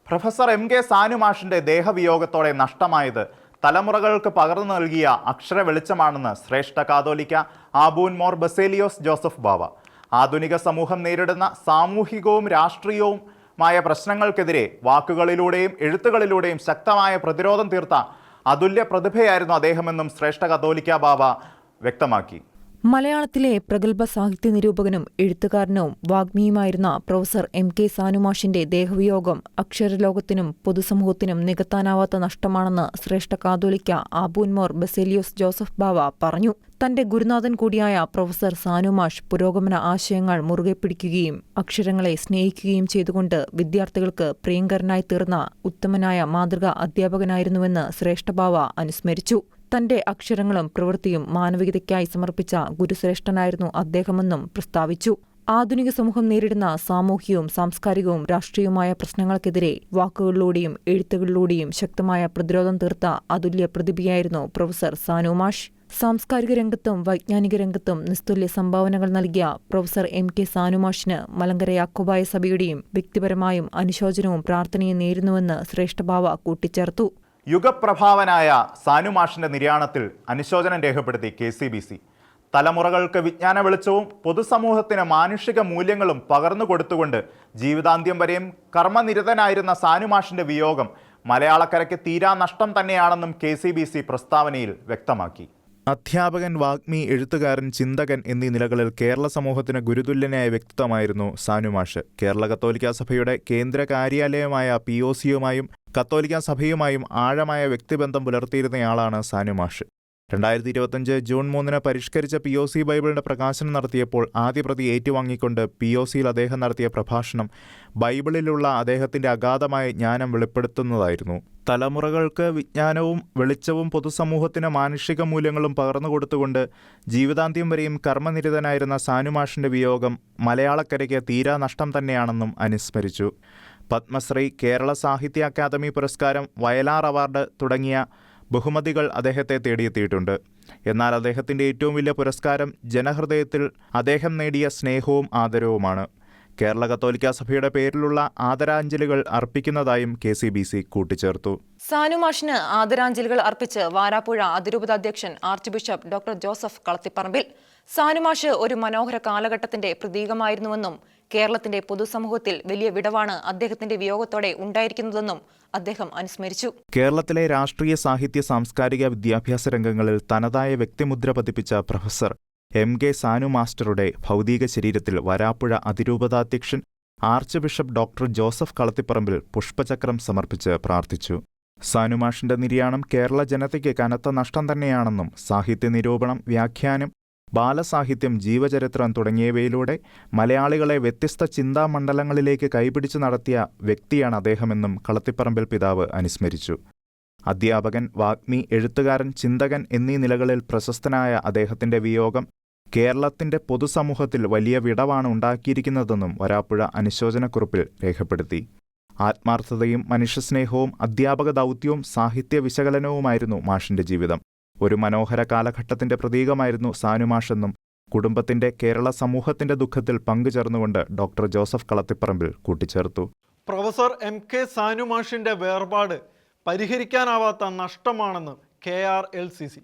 Professor MK. സാനുമാഷിന്റെ ദേഹവിയോഗത്തോടെ നഷ്ടമായത് തലമുറകൾക്ക് പകർന്നു നൽകിയ അക്ഷര വെളിച്ചമാണെന്ന് ശ്രേഷ്ഠ കാതോലിക്ക ആബൂൻ മോർ ബസേലിയോസ് ജോസഫ് ബാവ. ആധുനിക സമൂഹം നേരിടുന്ന സാമൂഹികവും രാഷ്ട്രീയവുമായ പ്രശ്നങ്ങൾക്കെതിരെ വാക്കുകളിലൂടെയും എഴുത്തുകളിലൂടെയും ശക്തമായ പ്രതിരോധം തീർത്ത അതുല്യ പ്രതിഭയായിരുന്നു അദ്ദേഹമെന്നും ശ്രേഷ്ഠ കാതോലിക്ക ബാവ വ്യക്തമാക്കി. മലയാളത്തിലെ പ്രഗത്ഭ സാഹിത്യ നിരൂപകനും എഴുത്തുകാരനും വാഗ്മിയുമായിരുന്ന പ്രൊഫസർ എം.കെ. സാനുമാഷിന്റെ ദേഹവിയോഗം അക്ഷരലോകത്തിനും പൊതുസമൂഹത്തിനും നികത്താനാവാത്ത നഷ്ടമാണെന്ന് ശ്രേഷ്ഠ കാതോലിക്ക ആബൂൻ മോർ ബസേലിയോസ് ജോസഫ് ബാവ പറഞ്ഞു. തന്റെ ഗുരുനാഥൻ കൂടിയായ പ്രൊഫസർ സാനുമാഷ് പുരോഗമന ആശയങ്ങൾ മുറുകെ പിടിക്കുകയും അക്ഷരങ്ങളെ സ്നേഹിക്കുകയും ചെയ്തുകൊണ്ട് വിദ്യാർത്ഥികൾക്ക് പ്രിയങ്കരനായി തീർന്ന ഉത്തമനായ മാതൃകാ അധ്യാപകനായിരുന്നുവെന്ന് ശ്രേഷ്ഠ ബാവ അനുസ്മരിച്ചു. തന്റെ അക്ഷരങ്ങളും പ്രവൃത്തിയും മാനവികതയ്ക്കായി സമർപ്പിച്ച ഗുരുശ്രേഷ്ഠനായിരുന്നു അദ്ദേഹമെന്നും പ്രസ്താവിച്ചു. ആധുനിക സമൂഹം നേരിടുന്ന സാമൂഹികവും സാംസ്കാരികവും രാഷ്ട്രീയവുമായ പ്രശ്നങ്ങൾക്കെതിരെ വാക്കുകളിലൂടെയും എഴുത്തുകളിലൂടെയും ശക്തമായ പ്രതിരോധം തീർത്ത അതുല്യ പ്രതിഭയായിരുന്നു പ്രൊഫസർ സാനുമാഷ്. സാംസ്കാരിക രംഗത്തും വൈജ്ഞാനിക രംഗത്തും നിസ്തുല്യ സംഭാവനകൾ നൽകിയ പ്രൊഫസർ എം.കെ. സാനുമാഷിന് മലങ്കര യാക്കോബായ സഭയുടെയും വ്യക്തിപരമായും അനുശോചനവും പ്രാർത്ഥനയും നേരുന്നുവെന്ന് ശ്രേഷ്ഠഭാവ കൂട്ടിച്ചേർത്തു. യുഗപ്രഭാവനായ സാനുമാഷിന്റെ നിര്യാണത്തിൽ അനുശോചനം രേഖപ്പെടുത്തി KCBC. തലമുറകൾക്ക് വിജ്ഞാന വെളിച്ചവും പൊതുസമൂഹത്തിന് മാനുഷിക മൂല്യങ്ങളും പകർന്നു കൊടുത്തുകൊണ്ട് ജീവിതാന്ത്യം വരെയും കർമ്മനിരതനായിരുന്ന സാനുമാഷിന്റെ വിയോഗം മലയാളക്കരയ്ക്ക് തീരാ നഷ്ടം തന്നെയാണെന്നും KCBC പ്രസ്താവനയിൽ വ്യക്തമാക്കി. അധ്യാപകൻ, വാഗ്മി, എഴുത്തുകാരൻ, ചിന്തകൻ എന്നീ നിലകളിൽ കേരള സമൂഹത്തിന് ഗുരുതുല്യനായ വ്യക്തിത്വമായിരുന്നു സാനുമാഷ്. കേരള കത്തോലിക്കാ സഭയുടെ കേന്ദ്ര കാര്യാലയമായ POCയുമായും കത്തോലിക്കാ സഭയുമായും ആഴമായ വ്യക്തിബന്ധം പുലർത്തിയിരുന്നയാളാണ് സാനുമാഷ്. 2025 ജൂൺ 3 പരിഷ്കരിച്ച POC ബൈബിളിന്റെ പ്രകാശനം നടത്തിയപ്പോൾ ആദ്യ പ്രതി ഏറ്റുവാങ്ങിക്കൊണ്ട് POCയിൽ അദ്ദേഹം നടത്തിയ പ്രഭാഷണം ബൈബിളിലുള്ള അദ്ദേഹത്തിന്റെ അഗാധമായ ജ്ഞാനം വെളിപ്പെടുത്തുന്നതായിരുന്നു. തലമുറകൾക്ക് വിജ്ഞാനവും വെളിച്ചവും പൊതുസമൂഹത്തിന് മാനുഷിക മൂല്യങ്ങളും പകർന്നു കൊടുത്തുകൊണ്ട് ജീവിതാന്ത്യം വരെയും കർമ്മനിരതനായിരുന്ന സാനുമാഷിന്റെ വിയോഗം മലയാളക്കരയ്ക്ക് തീരാ നഷ്ടം തന്നെയാണെന്നും അനുസ്മരിച്ചു. പത്മശ്രീ, കേരള സാഹിത്യ അക്കാദമി പുരസ്കാരം, വയലാർ അവാർഡ് തുടങ്ങിയ ബഹുമതികൾ അദ്ദേഹത്തെ തേടിയെത്തിയിട്ടുണ്ട്. എന്നാൽ അദ്ദേഹത്തിൻ്റെ ഏറ്റവും വലിയ പുരസ്കാരം ജനഹൃദയത്തിൽ അദ്ദേഹം നേടിയ സ്നേഹവും ആദരവുമാണ്. കേരള കത്തോലിക്കാ സഭയുടെ പേരിലുള്ള ആദരാഞ്ജലികൾ അർപ്പിക്കുന്നതായും KCBC കൂട്ടിച്ചേർത്തു. സാനുമാഷിന് ആദരാഞ്ജലികൾ അർപ്പിച്ച് Varapuzha അതിരൂപതാധ്യക്ഷൻ archbishop doctor Joseph Kalathiparambil. സാനുമാഷ് ഒരു മനോഹര കാലഘട്ടത്തിന്റെ പ്രതീകമായിരുന്നുവെന്നും കേരളത്തിന്റെ പൊതുസമൂഹത്തിൽ വലിയ വിടവാണ് അദ്ദേഹത്തിന്റെ വിയോഗത്തോടെ ഉണ്ടായിരിക്കുന്നതെന്നും അദ്ദേഹം അനുസ്മരിച്ചു. കേരളത്തിലെ രാഷ്ട്രീയ, സാഹിത്യ, സാംസ്കാരിക, വിദ്യാഭ്യാസ രംഗങ്ങളിൽ തനതായ വ്യക്തിമുദ്ര പതിപ്പിച്ച പ്രൊഫസർ എം.കെ. സാനു മാസ്റ്ററുടെ ഭൗതിക ശരീരത്തിൽ വരാപ്പുഴ അതിരൂപതാധ്യക്ഷൻ archbishop doctor Joseph Kalathiparambil പുഷ്പചക്രം സമർപ്പിച്ച് പ്രാർത്ഥിച്ചു. സാനുമാഷിന്റെ നിര്യാണം കേരള ജനതയ്ക്ക് കനത്ത നഷ്ടം തന്നെയാണെന്നും സാഹിത്യ നിരൂപണം, വ്യാഖ്യാനം, ബാലസാഹിത്യം, ജീവചരിത്രം തുടങ്ങിയവയിലൂടെ മലയാളികളെ വ്യത്യസ്ത ചിന്താമണ്ഡലങ്ങളിലേക്ക് കൈപിടിച്ചു നടത്തിയ വ്യക്തിയാണ് അദ്ദേഹമെന്നും കളത്തിപ്പറമ്പിൽ പിതാവ് അനുസ്മരിച്ചു. അധ്യാപകൻ, വാഗ്മി, എഴുത്തുകാരൻ, ചിന്തകൻ എന്നീ നിലകളിൽ പ്രശസ്തനായ അദ്ദേഹത്തിന്റെ വിയോഗം കേരളത്തിന്റെ പൊതുസമൂഹത്തിൽ വലിയ വിടവാണ് ഉണ്ടാക്കിയിരിക്കുന്നതെന്നും വരാപ്പുഴ അനുശോചനക്കുറിപ്പിൽ രേഖപ്പെടുത്തി. ആത്മാർത്ഥതയും മനുഷ്യസ്നേഹവും അധ്യാപക ദൗത്യവും സാഹിത്യ വിശകലനവുമായിരുന്നു മാഷിന്റെ ജീവിതം. ഒരു മനോഹര കാലഘട്ടത്തിന്റെ പ്രതീകമായിരുന്നു സാനുമാഷെന്നും കുടുംബത്തിന്റെ, കേരള സമൂഹത്തിന്റെ ദുഃഖത്തിൽ പങ്കുചേർന്നുകൊണ്ട് ഡോക്ടർ ജോസഫ് കളത്തിപ്പറമ്പിൽ കൂട്ടിച്ചേർത്തു. Professor MK. സാനുമാഷിന്റെ വേർപാട് പരിഹരിക്കാനാവാത്ത നഷ്ടമാണെന്ന് KRLCC.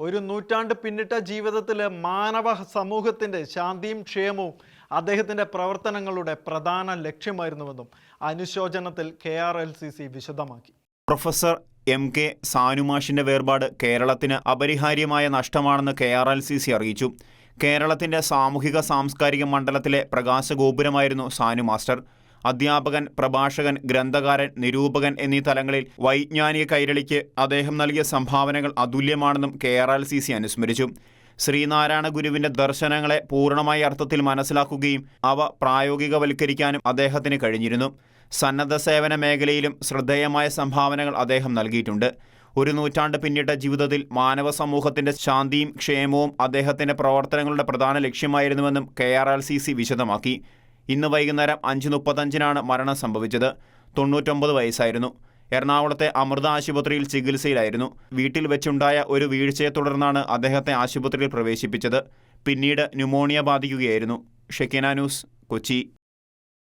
ഒരു നൂറ്റാണ്ട് പിന്നിട്ട ജീവിതത്തിലെ മാനവ സമൂഹത്തിന്റെ ശാന്തിയും ക്ഷേമവും അദ്ദേഹത്തിന്റെ പ്രവർത്തനങ്ങളുടെ പ്രധാന ലക്ഷ്യമായിരുന്നുവെന്നും അനുശോചനത്തിൽ KRLCC വിശദമാക്കി. Professor MK. സാനുമാഷിന്റെ വേർപാട് കേരളത്തിന് അപരിഹാര്യമായ നഷ്ടമാണെന്ന് KRLCC അറിയിച്ചു. കേരളത്തിന്റെ സാമൂഹിക സാംസ്കാരിക മണ്ഡലത്തിലെ പ്രകാശഗോപുരമായിരുന്നു സാനു മാസ്റ്റർ. അധ്യാപകൻ, പ്രഭാഷകൻ, ഗ്രന്ഥകാരൻ, നിരൂപകൻ എന്നീ തലങ്ങളിൽ വൈജ്ഞാനിക കൈരളിക്ക് അദ്ദേഹം നൽകിയ സംഭാവനകൾ അതുല്യമാണെന്നും KRLCC അനുസ്മരിച്ചു. ശ്രീനാരായണ ഗുരുവിന്റെ ദർശനങ്ങളെ പൂർണ്ണമായ അർത്ഥത്തിൽ മനസ്സിലാക്കുകയും അവ പ്രായോഗികവൽക്കരിക്കാനും അദ്ദേഹത്തിന് കഴിഞ്ഞിരുന്നു. സന്നദ്ധ സേവന മേഖലയിലും ശ്രദ്ധേയമായ സംഭാവനകൾ അദ്ദേഹം നൽകിയിട്ടുണ്ട്. ഒരു നൂറ്റാണ്ട് പിന്നിട്ട ജീവിതത്തിൽ മാനവ സമൂഹത്തിന്റെ ശാന്തിയും ക്ഷേമവും അദ്ദേഹത്തിന്റെ പ്രവർത്തനങ്ങളുടെ പ്രധാന ലക്ഷ്യമായിരുന്നുവെന്നും KRLCC വിശദമാക്കി. ഇന്ന് വൈകുന്നേരം 5:35 മരണം സംഭവിച്ചത്. 99 വയസ്സായിരുന്നു. എറണാകുളത്തെ അമൃത ആശുപത്രിയിൽ ചികിത്സയിലായിരുന്നു. വീട്ടിൽ വെച്ചുണ്ടായ ഒരു വീഴ്ചയെ തുടർന്നാണ് അദ്ദേഹത്തെ ആശുപത്രിയിൽ പ്രവേശിപ്പിച്ചത്. പിന്നീട് ന്യൂമോണിയ ബാധിക്കുകയായിരുന്നു. ഷെക്കിന ന്യൂസ്, കൊച്ചി.